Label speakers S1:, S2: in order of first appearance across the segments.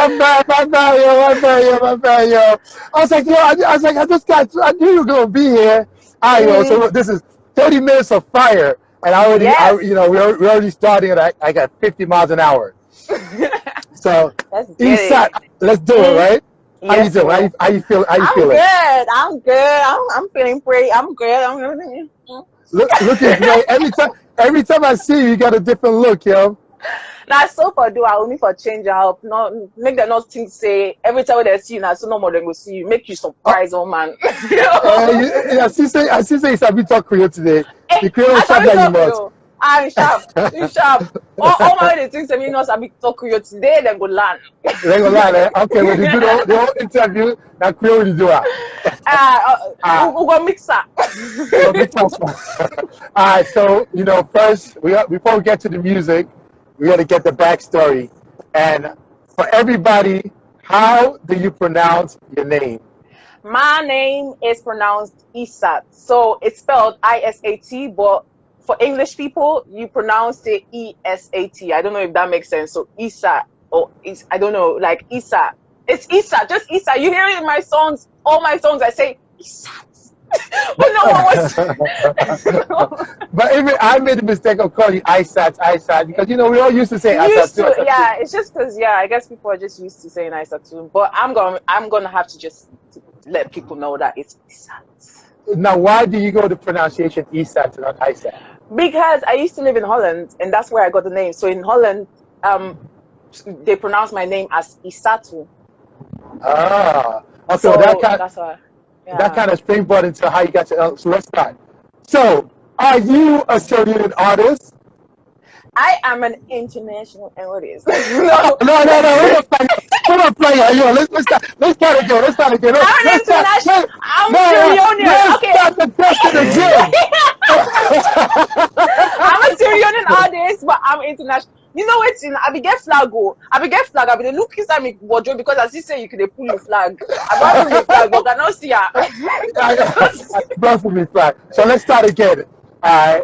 S1: my bad, yo. I was like, yo, I knew you were gonna be here. All right, yo. So look, this is 30 minutes of fire, and
S2: Yes.
S1: we're already starting at like at 50 miles an hour. So,
S2: Let's get
S1: Isat,
S2: it.
S1: let's do it,
S2: Mm,
S1: right? How you
S2: yes,
S1: doing?
S2: bro.
S1: How you feel? How you
S2: I'm
S1: feeling?
S2: good. I'm good. I'm feeling pretty. I'm good. I'm
S1: Looking great. Every time I see you, you got a different look, yo.
S2: now so for do I only for change up. Not make them not think say every time they see you now so no more than go see you. Make you
S1: Oh,
S2: surprise, oh man. You know?
S1: I see say Isabi talk Creole today.
S2: Eh,
S1: The Creole
S2: I
S1: sharp
S2: sabi
S1: like you
S2: talk
S1: must.
S2: you. I'm sharp. You sharp. All my the things that me know sabi talk you today, then go learn.
S1: They go lie, eh? Okay, when they do the whole interview, now Creole will do it. Ah,
S2: We go mix up.
S1: we go big fast one. All right, so first before we get to the music, we got to get the backstory. And for everybody, how do you pronounce your name?
S2: My name is pronounced Isat. So it's spelled Isat, but for English people, you pronounce it Esat. I don't know if that makes sense. So Isat or is I don't know, like Isa. It's Isa, just Isa. You hear it in my songs, all my songs, I say Isat. But no one was
S1: But even I made the mistake of calling you Isat because we all used to say Isat
S2: used
S1: too,
S2: to.
S1: Isat too.
S2: Yeah, it's just because I guess people are just used to saying Isat too. But I'm gonna have to just let people know that it's Isat.
S1: Now, why do you go to pronunciation Isat and not Isat?
S2: Because I used to live in Holland, and that's where I got the name. So in Holland, they pronounce my name as Isatu.
S1: Ah, okay. Well,
S2: So that's why.
S1: that
S2: Yeah.
S1: kind of springboard into how you got to. So let's start. So, are you a Serbian artist?
S2: I am an international artist. No,
S1: No. We're not playing. Yo, let's start again. Let's start again.
S2: I'm an
S1: Let's start.
S2: international. I'm Sierra
S1: No.
S2: Leonean.
S1: Let's
S2: Okay.
S1: start the question again.
S2: I'm a Sierra Leonean artist, but I'm international. You know what? I be get flag go. I be get flag. I be dey look inside my wardrobe because as you say, you could dey pull your flag. I don't pull your flag, but I cannot see her.
S1: Both of me flat. So let's start again. I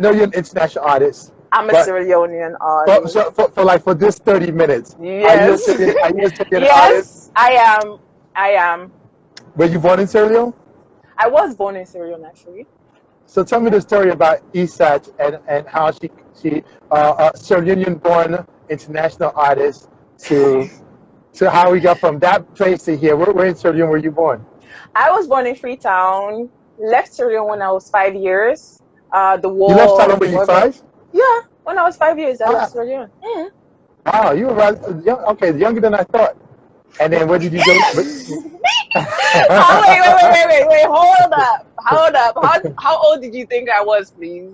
S1: know you're an international artist,
S2: I'm a
S1: but
S2: Sierra Leonean
S1: for,
S2: artist.
S1: so for this 30 minutes,
S2: Yes.
S1: are you a Serbian artist?
S2: Yes, I am. I am.
S1: Were you born in Sierra Leone?
S2: I was born in Sierra Leone, actually.
S1: So tell me the story about Isat and how she a Sierra Leonean born international artist to how we got from that place to here. Where in Sierra Leone were you born?
S2: I was born in Freetown. Left Sierra Leone when I was 5 years. The
S1: You left
S2: war.
S1: Salone when you were 5?
S2: Yeah, when I was 5 years, I left
S1: Ah,
S2: Sierra Leone. Mm.
S1: wow, you were rather young, okay, younger than I thought. And then where did you go?
S2: Oh, wait. Hold up. How old did you think I was, please?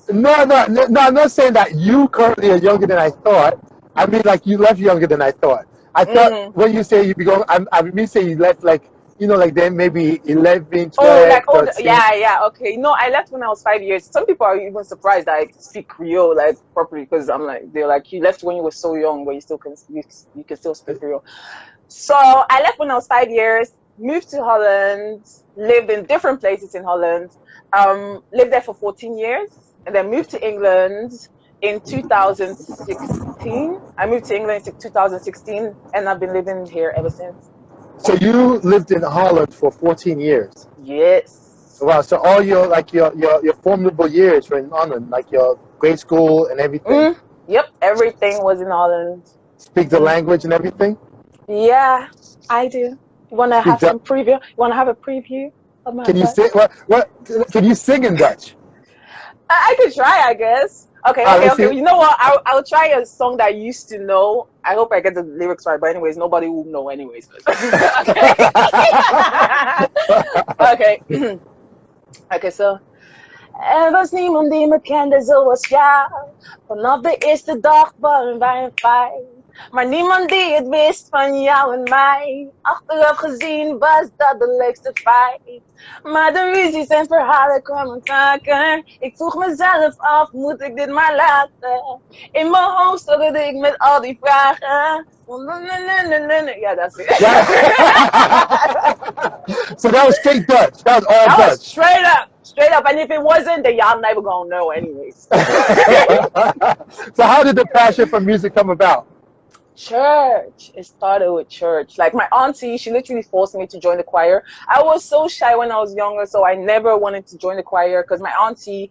S1: No. I'm not saying that you currently are younger than I thought. I mean, like you left younger than I thought. I thought
S2: Mm.
S1: when you say you be going, I mean, say you left like like then maybe 11,
S2: Oh,
S1: 12,
S2: like old.
S1: 13.
S2: Yeah. Okay. No, I left when I was 5 years. Some people are even surprised that I speak Creole like properly because I'm like they're like you left when you were so young, but you still you can still speak Creole. So I left when I was 5 years. Moved to Holland. Lived in different places in Holland. Lived there for 14 years, and then moved to England in 2016. I moved to England in 2016, and I've been living here ever since.
S1: So you lived in Holland for 14 years.
S2: Yes.
S1: Wow. So all your formidable years were in Holland, like your grade school and everything.
S2: Yep. Everything was in Holland.
S1: Speak the language and everything.
S2: Yeah, I do. You want to
S1: Speak
S2: have
S1: Dutch.
S2: some preview? You want to have a preview of my
S1: Can you
S2: Dutch?
S1: sing? What? Can you sing in Dutch?
S2: I could try, I guess. Okay.
S1: Let's see.
S2: You know what? I'll try a song that I used to know. I hope I get the lyrics right. But anyways, nobody will know anyways. Okay. Okay. Okay, so. Er was niemand die me kende zoals jou. Vanaf de eerste dag waren wij een feit. Maar niemand die het wist van jou en mij. Achteraf gezien was dat de leukste feit. Maar de ruzies en verhalen kwamen vaker. Ik vroeg mezelf af, moet ik dit maar laten? In mijn hoofd stotterde ik met al die vragen. Ja, that's it.
S1: So that was straight Dutch. That was all
S2: That
S1: Dutch.
S2: was straight up. And if it wasn't, then y'all never gonna know anyways.
S1: So how did the passion for music come about?
S2: Church. It started with church. Like my auntie, she literally forced me to join the choir. I was so shy when I was younger, so I never wanted to join the choir because my auntie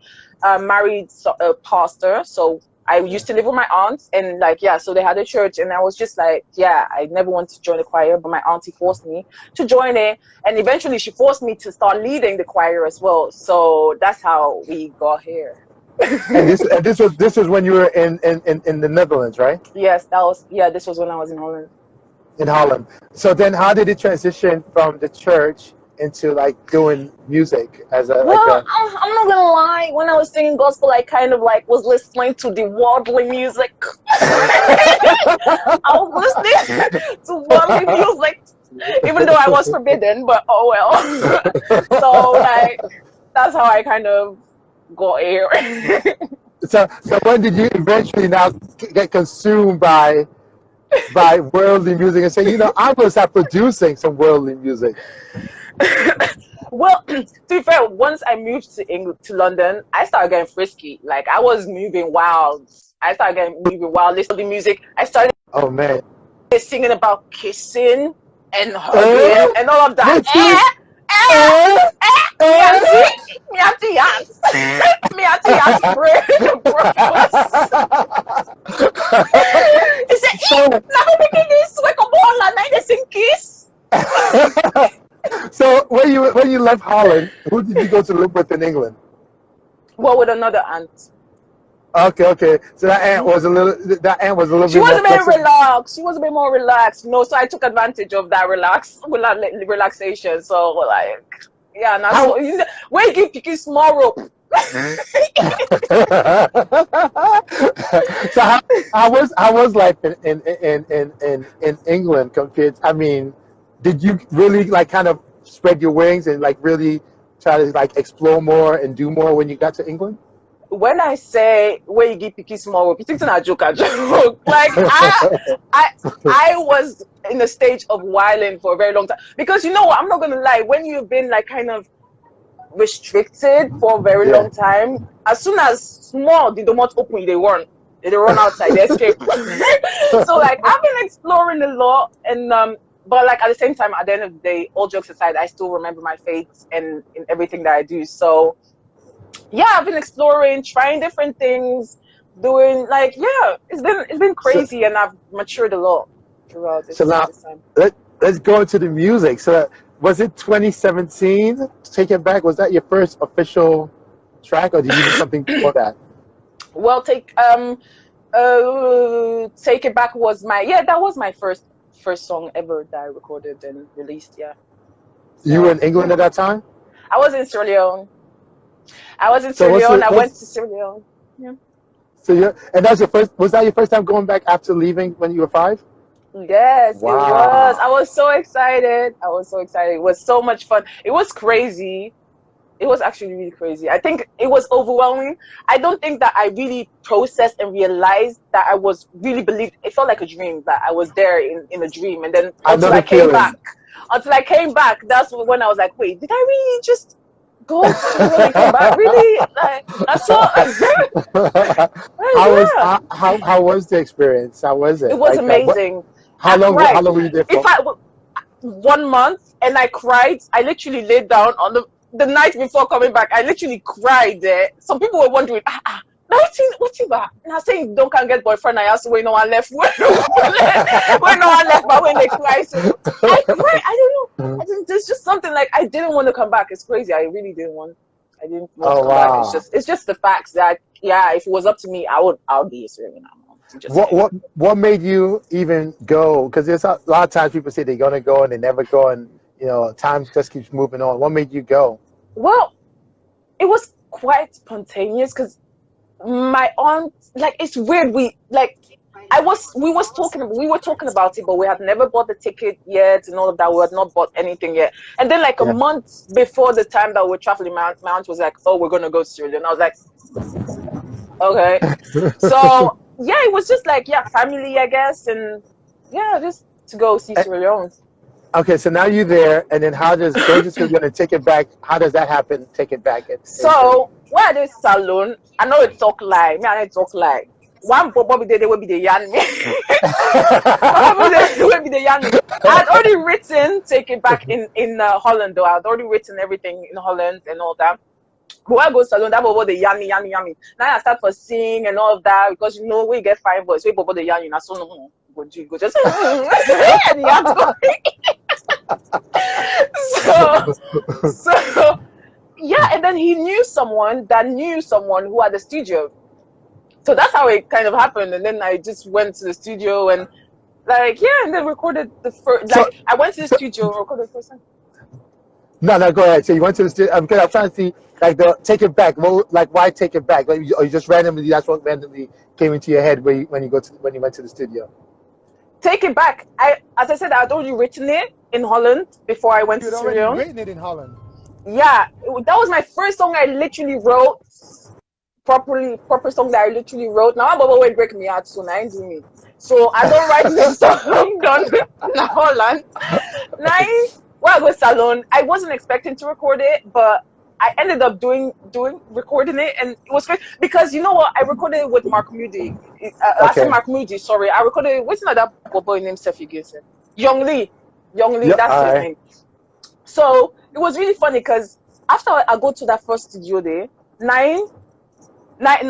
S2: married a pastor. So I
S1: Yeah.
S2: used to live with my aunt, and like yeah, so they had a church, and I was just like, yeah, I never wanted to join the choir, but my auntie forced me to join it, and eventually she forced me to start leading the choir as well. So that's how we got here.
S1: And this was when you were in the Netherlands, right?
S2: Yes, that was yeah. This was when I was in Holland.
S1: In Holland. So then, how did it transition from the church into like doing music as a like
S2: Well,
S1: a?
S2: I'm not gonna lie. When I was singing gospel, I kind of like was listening to the worldly music. I was listening to worldly music, even though I was forbidden. But oh well. So like that's how I kind of got here.
S1: So when did you eventually now get consumed by worldly music and say, I'm gonna start producing some worldly music?
S2: Well, to be fair, once I moved to England, to London, I started getting frisky. Like I was moving wild. I started getting moving wild, listening to music. I started
S1: Oh man.
S2: singing about kissing and hugging
S1: Uh,
S2: and all of that.
S1: literally,
S2: Eh,
S1: uh,
S2: me
S1: uh.
S2: auntie, me auntie yas, me auntie yas, bro, bros. He said, "Eh,
S1: so,
S2: now we making this. We come on, la night sing kiss."
S1: so when you left Holland, who did you go to live with in England?
S2: Well, with another aunt.
S1: Okay, okay. So that aunt was a little
S2: She
S1: bit
S2: was
S1: more
S2: a bit
S1: flexible.
S2: relaxed. She was a bit more relaxed, so I took advantage of that relaxation. So like, yeah, now
S1: How
S2: so where you give Kiki small rope.
S1: so how was life in England compared? I mean, did you really like kind of spread your wings and like really try to like explore more and do more when you got to England?
S2: When I say where you give Kiki small rope, you think it's not a joke, a joke. Like I, I was in a stage of wilding for a very long time because you know what? I'm not gonna lie. When you've been like kind of restricted for a very
S1: Yeah.
S2: long time, as soon as small the door open, they run outside, they escape. So like I've been exploring a lot, and but like at the same time, at the end of the day, all jokes aside, I still remember my faith and in everything that I do. So yeah, I've been exploring, trying different things, doing like yeah, it's been
S1: So,
S2: crazy, and I've matured a lot throughout
S1: so now
S2: this time.
S1: let's go into the music. So was it 2017? Take It Back. Was that your first official track, or did you do something before that?
S2: Well, take it back was my yeah, that was my first song ever that I recorded and released. Yeah,
S1: You were
S2: so
S1: in England at that time.
S2: I was in Sierra Leone. I was in
S1: So
S2: Sierra
S1: what's
S2: Leone.
S1: the
S2: I went
S1: what's
S2: to Sierra Leone. Yeah.
S1: so you and that's your first. Was that your first time going back after leaving when you were 5?
S2: Yes, it was. I
S1: Wow.
S2: was so excited. I was so excited. It was so much fun. It was crazy. It was actually really crazy. I think it was overwhelming. I don't think that I really processed and realized that I was really believed. It felt like a dream that I was there in a dream. And then
S1: I know the feeling.
S2: until I came back, that's when I was like, wait, did I really just go to England and come back? Really? Like, I saw,
S1: how was
S2: yeah.
S1: how was the experience? How was
S2: It
S1: it?
S2: was
S1: Like what?
S2: amazing.
S1: How
S2: I
S1: long? How
S2: cried.
S1: long were you there
S2: If
S1: for?
S2: I 1 month and I cried. I literally laid down on the night before coming back. I literally cried there. Some people were wondering, now what's it about? Now saying don't can get boyfriend. I asked where no one left. Where no one left, but when they cry, so I cried. I don't know. I didn't. There's just something like I didn't want to come back. It's crazy. I really didn't want. I didn't want to
S1: Oh
S2: come back. It's
S1: wow.
S2: just the facts that yeah. If it was up to me, I would be a Syrian now. I'm just
S1: What
S2: saying.
S1: what what made you even go? Because there's a lot of times people say they're gonna go and they never go, and time just keeps moving on. What made you go?
S2: Well, it was quite spontaneous because my aunt like it's weird we were talking about it, but we had never bought the ticket yet and all of that. We had not bought anything yet, and then like a
S1: Yeah.
S2: month before the time that we're traveling, my aunt was like, oh, we're gonna go to Syria, and I was like, okay. So yeah, it was just like yeah, family, I guess, and yeah, just to go see Sierra Leone.
S1: Okay, so now you're there, and then how does going to school going to take it back? How does that happen? Take it back in.
S2: So where are they salon? I know it talk lie. Me, I know it talk lie. one Bobby they will be the yarn me. One Bobby they will be the yarn me. I had already written Take It Back in Holland though. I had already written everything in Holland and all that. But when I go salon, that Bobo the yummy. Now I start for sing and all of that because you know we get fine voice. We Bobo the yummy. Now so no go just and you have to so yeah, and then he knew someone who had a studio. So that's how it kind of happened. And then I just went to the studio and like and then recorded the first. Like I went to the studio and recorded the first time.
S1: No, go ahead. So you went to the studio because I'm trying to see like the Take It Back. Well, like why Take It Back? Like, or you just randomly that's what randomly came into your head when you went to the studio.
S2: Take It Back. As I said, I had already written it in Holland before I went to Sierra Leone.
S1: You had already written it in Holland.
S2: Yeah, that was my first song I literally wrote. Proper song that I literally wrote. Now I'm about to break me out soon. I ain't doing it. So I don't write this song done in Holland. Well, I go salon. I wasn't expecting to record it, but I ended up recording it, and it was great because you know what? I recorded it with Mark Moody. I said Mark Moody. Sorry, I recorded it. What's another boy named Sefi Gilson? Young Lee. Yep, that's his name. So it was really funny because after I go to that first studio day, nine. Like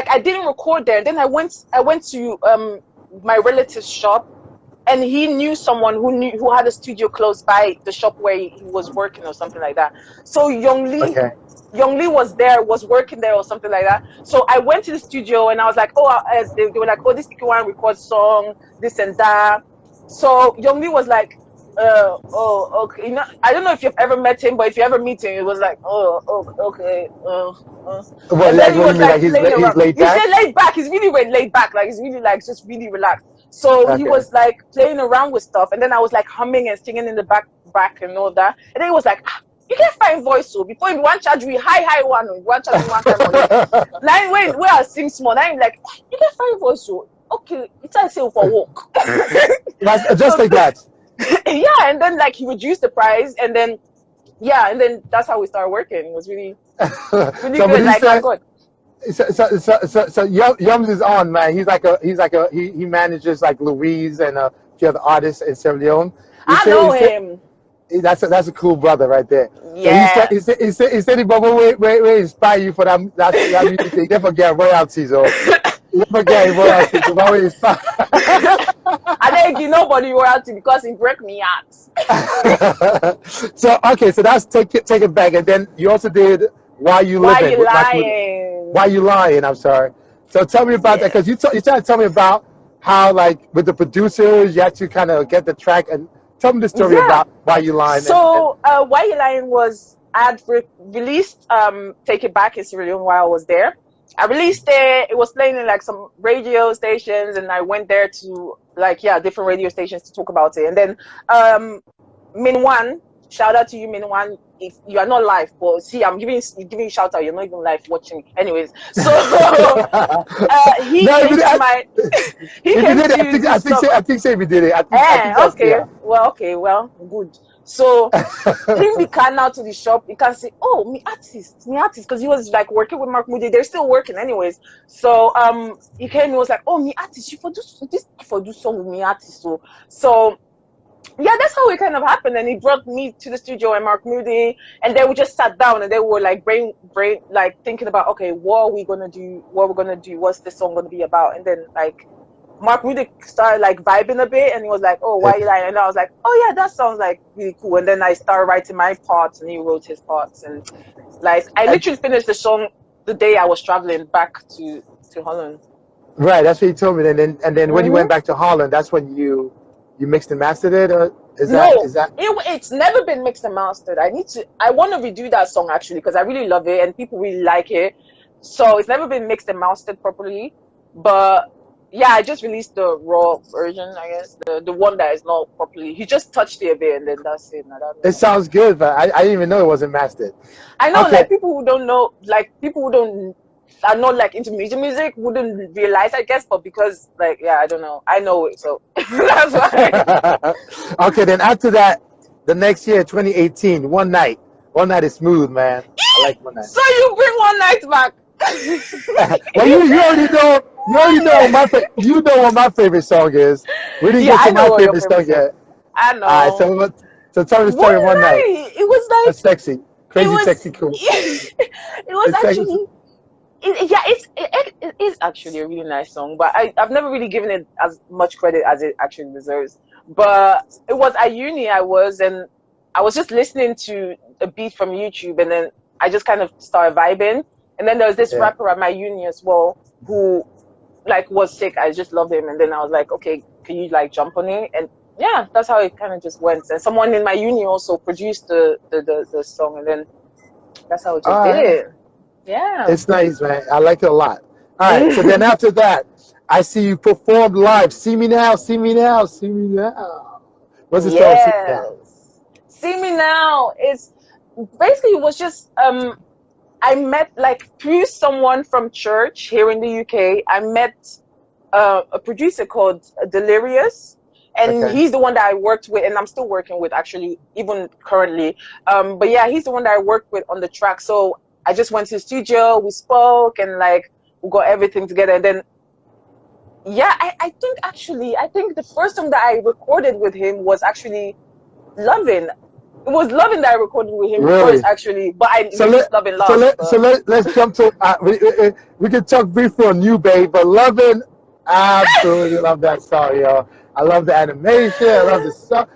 S2: I didn't record there. Then I went to my relative's shop. And he knew someone who had a studio close by the shop where he was working or something like that. So Young Lee was working there or something like that. So I went to the studio and I was like, they were like, this people want to record song, this and that. So Young Lee was like, okay. You know, I don't know if you've ever met him, but if you ever meet him, it was like, okay.
S1: Well, like, what do you mean? Like he's laid back?
S2: He's laid back. He's really laid back. Like he's really like just really relaxed. So he was like playing around with stuff, and then I was like humming and singing in the back and all that. And then he was like, "You can find voice so before you want charge we high one charge one time." Now when I sing small, now I'm like, "You can find voice so okay." It's I say for walk.
S1: Just like that.
S2: Yeah, and then like he reduced the price, and then that's how we started working. It was really good. Like my God.
S1: So Yums is on, man. He manages like Louise and a few other artists in Sierra Leone.
S2: I know him.
S1: That's a cool brother right there.
S2: Yeah.
S1: So he said he will inspire you for that music. You never get royalties or you never get royalties. You always inspire.
S2: I didn't give nobody royalty because he broke me out.
S1: So that's take it back, and then you also did Why You Lying? Why You Lying? I'm sorry. So tell me about that because you tried to tell me about how like with the producers you had to kind of get the track and tell me the story about Why You Lying.
S2: So Why You Lying was I had released Take It Back in Sierra Leone while I was there. I released it. It was playing in like some radio stations, and I went there to like different radio stations to talk about it. And then Minwan, shout out to you, Minwan. If you are not live, but see, I'm giving you a shout out. You're not even live watching me. Anyways, so he came to my. He came to.
S1: I think say we did it.
S2: Okay, well, good. So him we can now to the shop. You can say, me artist, because he was like working with Mark Moody. They're still working, anyways. So he came and was like, me artist, you for do song with me artist. So. Yeah, that's how it kind of happened. And he brought me to the studio and Mark Moody, and then we just sat down and they were like brain like thinking about, okay, what are we gonna do? What's this song gonna be about? And then like Mark Moody started like vibing a bit, and he was like, Why You Lying? And I was like, that sounds like really cool. And then I started writing my parts, and he wrote his parts, and like I literally finished the song the day I was traveling back to Holland. Right,
S1: that's what he told me. And then when you went back to Holland, that's when you mixed and mastered it, or is that?
S2: It's never been mixed and mastered. I want to redo that song actually because I really love it and people really like it. So it's never been mixed and mastered properly. But yeah, I just released the raw version, I guess, the one that is not properly. He just touched it a bit and then that's it.
S1: It sounds good, but I didn't even know it wasn't mastered.
S2: I know, like people who don't know, like people who don't. Are not like into music wouldn't realize, I guess, but because like I don't know, I know it, so that's why.
S1: Okay, then after that, the next year, 2018, One Night is smooth, man. I like One Night.
S2: So you bring One Night back?
S1: Well, you already know what my favorite song is. We didn't
S2: Yeah,
S1: get
S2: I
S1: to
S2: know
S1: my
S2: what your
S1: favorite
S2: favorite
S1: song
S2: song.
S1: yet.
S2: I
S1: All right,
S2: know.
S1: so tell me the story of
S2: One
S1: one night.
S2: night, it was
S1: That's
S2: like
S1: sexy,
S2: it
S1: crazy,
S2: was.
S1: sexy, cool.
S2: It was
S1: It's sexy.
S2: actually. Yeah, it is actually a really nice song, but I've never really given it as much credit as it actually deserves. But it was at uni and I was just listening to a beat from YouTube, and then I just kind of started vibing. And then there was this
S1: Yeah.
S2: rapper at my uni as well who like was sick. I just loved him, and then I was like, okay, can you like jump on it? And yeah, that's how it kind of just went. And someone in my uni also produced the song, and then that's how it just
S1: All right.
S2: did. Yeah.
S1: It's nice, man. I like it a lot. All right. So then after that, I see you perform live. See me now. See me now. See me now. What's the story? Of See me now.
S2: Yes. See me now. It's basically it was just I met like through someone from church here in the UK. I met a producer called Delirious, and
S1: Okay.
S2: he's the one that I worked with, and I'm still working with actually, even currently. But yeah, he's the one that I worked with on the track. So I just went to the studio, we spoke, and like we got everything together. And then yeah, I think the first song that I recorded with him was actually Loving. It was Loving that I recorded with him first,
S1: Really?
S2: actually, but I
S1: So
S2: released Loving last. But
S1: let's jump to we can talk briefly on you, babe, but loving, I absolutely love that song, yo. I love the animation. I love the song.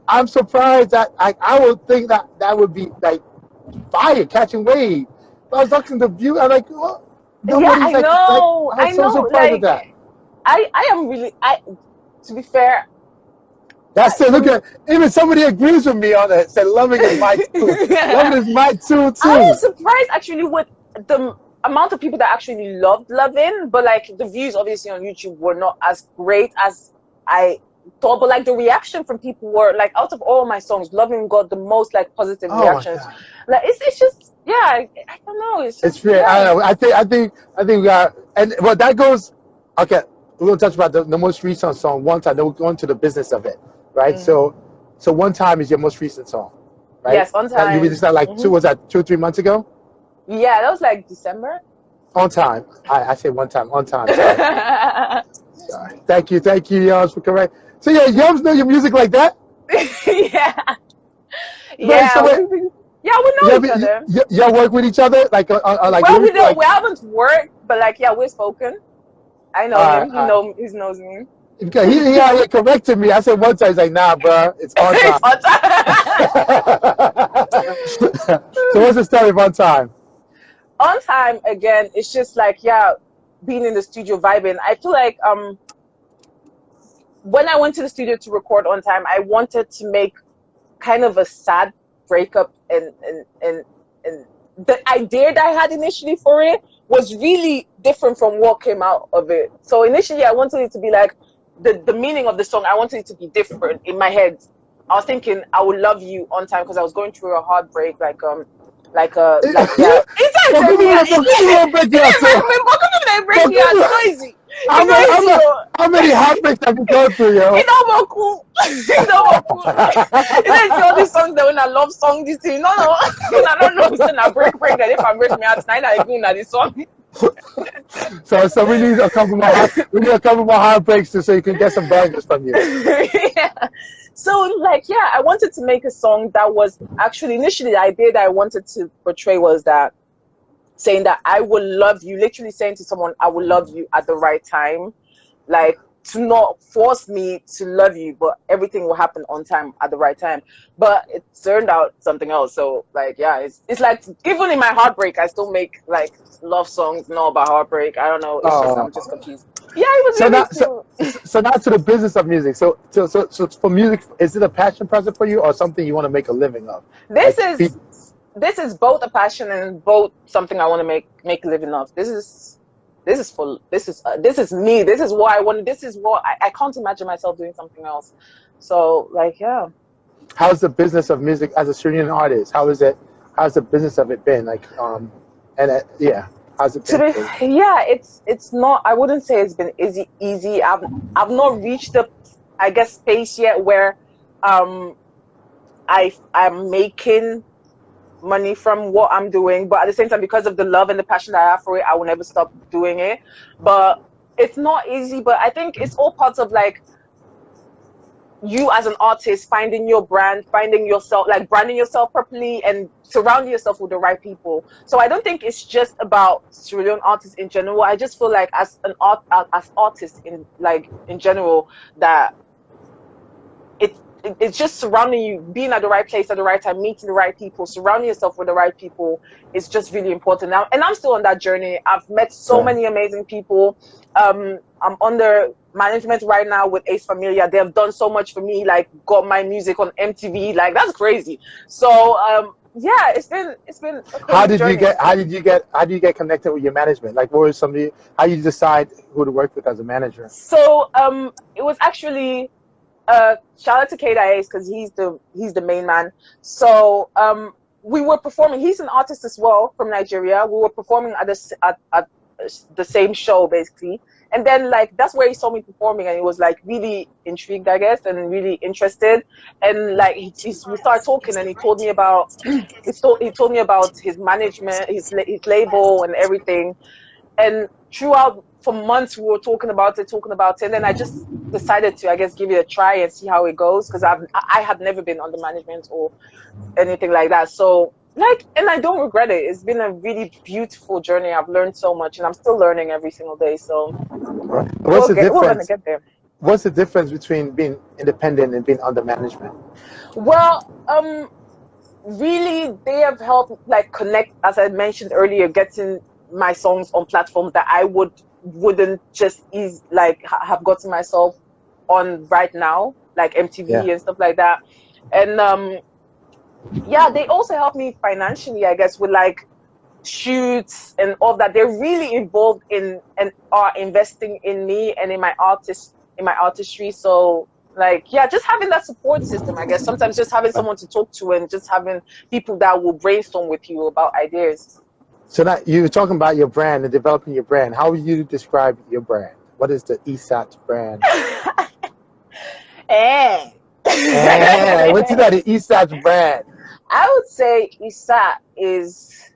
S1: I'm surprised that I would think that that would be like fire, catching wave. I was talking to view. I'm like, what?
S2: yeah,
S1: Nobody's like I was
S2: I
S1: so
S2: know.
S1: surprised with that.
S2: I am really. I To be fair,
S1: That's it. Look
S2: from
S1: at even somebody agrees with me on that. Said loving is my tune. Loving is my tune
S2: I
S1: too.
S2: was surprised actually with the amount of people that actually loved Lovin', but like the views obviously on YouTube were not as great as I thought. But like the reaction from people were like out of all my songs, Lovin' got the most like positive
S1: Oh my
S2: reactions.
S1: god.
S2: Like it's just yeah, I don't know. It's
S1: It's
S2: just
S1: real. I
S2: yeah.
S1: don't know. I think we got and well that goes. Okay, we're gonna touch about the most recent song one time. Then we'll go into the business of it, right?
S2: Mm.
S1: So one time is your most recent song, right?
S2: Yes, on
S1: That you
S2: time.
S1: released that like
S2: Hmm.
S1: was that 2 or 3 months ago?
S2: Yeah, that was like December.
S1: On time. I say one time. On time. Sorry. Sorry. Thank you, Yums, for correct. So yeah, Yums know your music like that,
S2: Yeah,
S1: right?
S2: yeah, yeah, we know each other.
S1: Y'all work with each other like
S2: Well,
S1: lyrically, like
S2: we haven't worked, but like yeah, we're spoken. I know
S1: uh,
S2: him.
S1: uh,
S2: He knows me.
S1: he out here corrected me. I said one time, he's like, nah, bro, it's on
S2: It's
S1: time.
S2: on time.
S1: So what's the story of on time?
S2: On time again. It's just like yeah, being in the studio vibing. I feel like when I went to the studio to record on time, I wanted to make kind of a sad breakup, and the idea that I had initially for it was really different from what came out of it. So initially I wanted it to be like the meaning of the song, I wanted it to be different in my head. I was thinking I would love you on time because I was going through a heartbreak, like yeah. It's
S1: Well,
S2: like yeah,
S1: give me a little break here, too.
S2: they break
S1: Well,
S2: me
S1: give
S2: out.
S1: me
S2: It's
S1: a,
S2: noisy. It's noisy, yo.
S1: how many heartbreaks have you gone through, yo?
S2: It's not cool. It's not cool. You know, see all these songs that when I love song, this thing. No, no. I don't know. It's not break that if I break me out tonight, I do that this song.
S1: So we need a couple more heartbreaks so you can get some bangers from you.
S2: Yeah. So like yeah, I wanted to make a song that was actually initially the idea that I wanted to portray was that saying that I will love you, literally saying to someone, I will love you at the right time. Like to not force me to love you, but everything will happen on time at the right time. But it turned out something else. So like yeah, it's like even in my heartbreak, I still make like love songs, not about heartbreak. I don't know. It's just I'm just
S1: Oh.
S2: confused. Yeah, it was
S1: So
S2: really
S1: now, so,
S2: still.
S1: so now to the business of music. So for music, is it a passion project for you or something you want to make a living of? Like,
S2: This is this is both a passion and both something I want to make a living of. This is me. This is what I want. This is what I can't imagine myself doing something else. So like yeah.
S1: how's the business of music as a student artist? How is it? How's the business of it been? And yeah, how's it
S2: To
S1: been for you?
S2: be yeah, it's not. I wouldn't say it's been easy. I've not reached the I guess space yet where um I'm making money from what I'm doing, but at the same time, because of the love and the passion that I have for it, I will never stop doing it. But it's not easy, but I think it's all parts of like you as an artist finding your brand, finding yourself, like branding yourself properly and surrounding yourself with the right people. So I don't think it's just about Sierra Leone artists in general. I just feel like as an as artists in like in general, that it's just surrounding you, being at the right place at the right time, meeting the right people, surrounding yourself with the right people is just really important now. And I'm still on that journey. I've met so many amazing people. I'm under management right now with Ace Familia. They have done so much for me, like got my music on MTV. Like that's crazy. So yeah, it's been a crazy journey.
S1: How did you get connected with your management? Like, what was somebody? How you decide who to work with as a manager?
S2: So it was actually shout out to Kate Ace because he's the main man. So we were performing. He's an artist as well from Nigeria. We were performing at the same show basically, and then like that's where he saw me performing, and he was like really intrigued, I guess, and really interested. And like we started talking, and he told me about he told me about his management, his label, and everything. And throughout for months we were talking about it, and then I just decided to, I guess, give it a try and see how it goes, because I had never been under management or anything like that. So like, and I don't regret it. It's been a really beautiful journey. I've learned so much, and I'm still learning every single day. So
S1: What's the difference?
S2: we're gonna get there.
S1: What's the difference between being independent and being under management?
S2: Well, really, they have helped like connect, as I mentioned earlier, getting my songs on platforms that I wouldn't just have gotten myself on right now, like MTV and stuff like that. And yeah, they also help me financially, I guess, with like shoots and all that. They're really involved in and are investing in me and in my artistry. So like, yeah, just having that support system, I guess. Sometimes just having someone to talk to and just having people that will brainstorm with you about ideas.
S1: So now you were talking about your brand and developing your brand. How would you describe your brand? What is the Isat brand? What's that? The Isat brand.
S2: I would say Isat is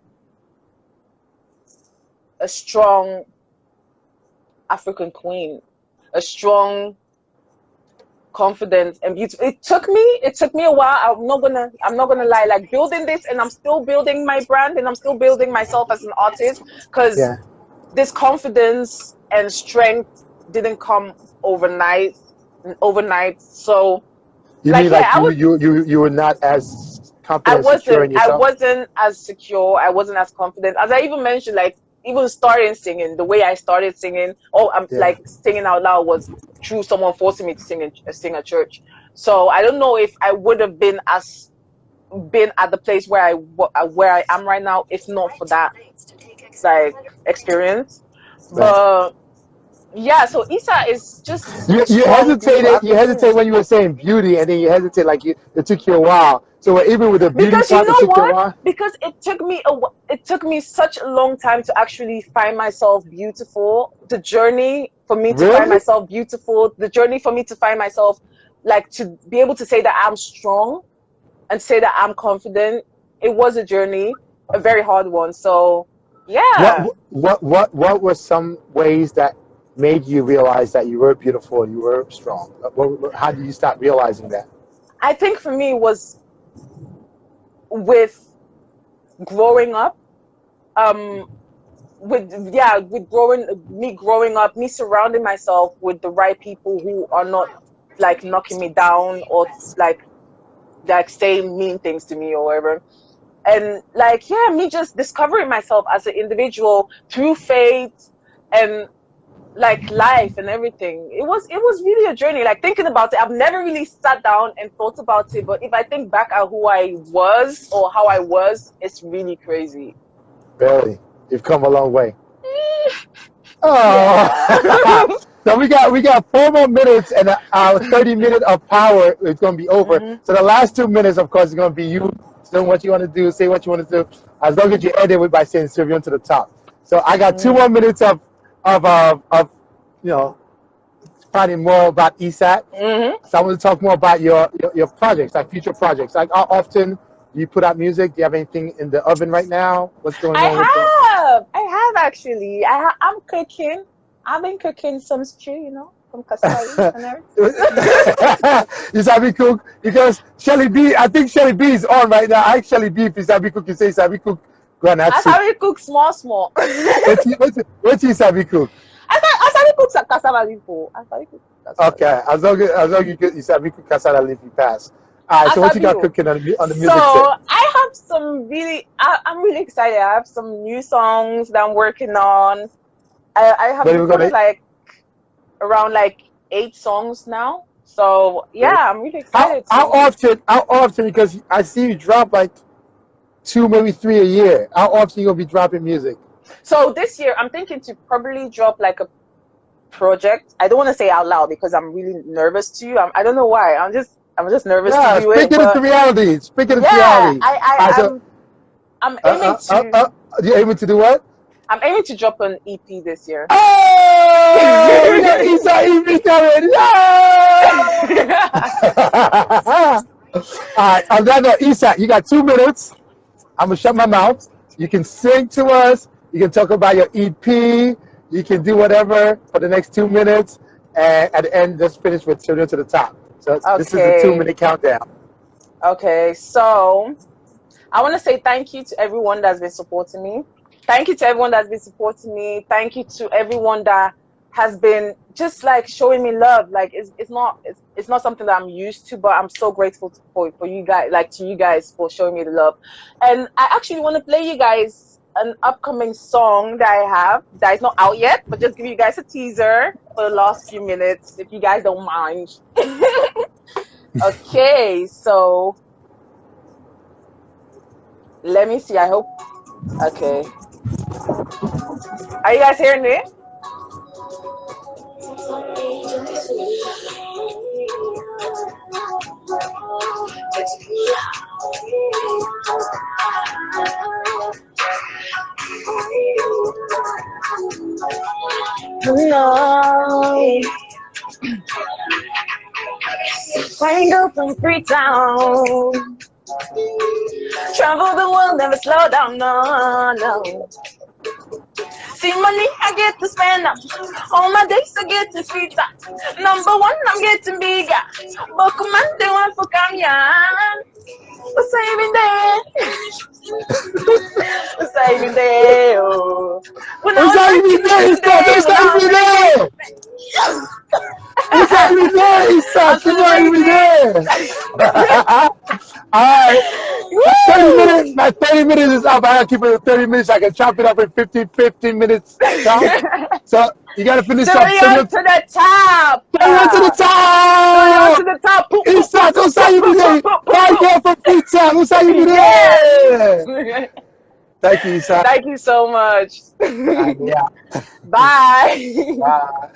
S2: a strong African queen, a strong, confident, and beautiful. It took me a while. I'm not gonna lie. Like building this, and I'm still building my brand, and I'm still building myself as an artist, because this confidence and strength didn't come overnight. So
S1: you like, mean like you were not as confident, secure in yourself?
S2: I wasn't as secure. I wasn't as confident. As I even mentioned, like even starting singing, the way I started singing, like singing out loud was through someone forcing me to sing at church. So I don't know if I would have been at the place where I am right now if not for that like experience. But yeah, so Isa is just
S1: you hesitated when you were saying beauty, and then you hesitate like it took you a while. So even with the beauty
S2: because
S1: part,
S2: you know what? Because it took me such a long time to actually find myself beautiful. The journey for me to find myself beautiful, the journey for me to find myself, like to be able to say that I'm strong and say that I'm confident. It was a journey, a very hard one. So yeah.
S1: What were some ways that made you realize that you were beautiful, you were strong? How did you start realizing that?
S2: I think for me it was with growing up, growing up, me surrounding myself with the right people who are not like knocking me down or like saying mean things to me or whatever. And like, yeah, me just discovering myself as an individual through faith and like life and everything. It was really a journey. Like thinking about it, I've never really sat down and thought about it, but if I think back at who I was or how I was, it's really crazy.
S1: Really? You've come a long way. Oh. So we got 4 more minutes, and our 30-minute of power is going to be over. So the last 2 minutes, of course, is going to be you doing what you want to do, say what you want to do, as long as you end it by saying Sierra Leone to the top. So I got 2 more minutes of finding more about Isat. So I want to talk more about your projects, like future projects. Like how often Do you put out music? Do you have anything in the oven right now? What's going on with the?
S2: I have actually. I'm cooking. I've been cooking some stew, some cassava leaf and everything.
S1: You sabi cook because Shelly B. I think Shelly B is on right now. I ask Shelly B if you sabi cook. You say sabi cook. Granite
S2: I
S1: soup.
S2: sabi cook small, small.
S1: What you sabi cook?
S2: I sabi cook some cassava leaf. I sabi cook cassava leaf.
S1: Okay, as long you sabi cook cassava leaf, you pass. All right.
S2: I
S1: So what you
S2: sabi
S1: got
S2: o.
S1: cooking on the
S2: So
S1: music tip?
S2: I have some I'm really excited. I have some new songs that I'm working on. I have
S1: What are we
S2: recorded
S1: gonna?
S2: like around like 8 songs now. So yeah, I'm really excited
S1: How
S2: to.
S1: often? How often? Because I see you drop like 2, maybe 3 a year. How often you gonna be dropping music?
S2: So this year, I'm thinking to probably drop like a project. I don't want to say out loud because I'm really nervous too. I don't know why. I'm just nervous to
S1: Yeah,
S2: do it.
S1: speaking into
S2: But
S1: reality. Speaking into
S2: yeah,
S1: reality.
S2: I
S1: All right, so
S2: I'm
S1: uh,
S2: aiming
S1: uh, uh,
S2: to
S1: uh, you able to do what?
S2: I'm aiming to drop an EP this year.
S1: Oh, we got Isat EP coming. Yeah! All right, on that note, Isat, you got 2 minutes. I'm gonna shut my mouth. You can sing to us. You can talk about your EP. You can do whatever for the next 2 minutes, and at the end, just finish with children to the top. So this is the two
S2: Okay.
S1: minute countdown.
S2: Okay. So I want to say thank you to everyone that's been supporting me. Thank you to everyone that's been supporting me. Thank you to everyone that has been just like showing me love. Like it's not something that I'm used to, but I'm so grateful for you guys, like to you guys for showing me the love. And I actually want to play you guys an upcoming song that I have that is not out yet, but just give you guys a teaser for the last few minutes if you guys don't mind. Okay, so let me see. I hope. Okay. Are you guys hearing me? No. Wango from Freetown. Travel the world, never slow down, no, no. See money, I get to spend up. All my days I get to sweet up. Number one, I'm getting bigger. But come on, they want for come yan. What's saving there? What's saving there? Oh. When I
S1: Who's
S2: was
S1: that even
S2: working
S1: there,
S2: every
S1: Isat?
S2: day,
S1: Who's
S2: when
S1: that
S2: I was
S1: even
S2: really
S1: there? Who's that even there,
S2: I'm
S1: Isat? You're not even
S2: celebrating.
S1: there. All right. My 30
S2: Woo!
S1: minutes, my 30 minutes is up. I gotta keep it at 30 minutes. I can chop it up in 15 minutes chunk. So you gotta finish up.
S2: 31 to the top.
S1: 31 to the
S2: 31 to
S1: top.
S2: the top. Poop, poop, poop,
S1: Isat,
S2: poop,
S1: who's that
S2: poop,
S1: even
S2: poop,
S1: there?
S2: poop, poop, poop,
S1: My
S2: poop.
S1: girl from pizza. Who's that even
S2: Yes.
S1: there? Thank you, Isat.
S2: Thank you so much.
S1: Yeah.
S2: Bye.
S1: Bye.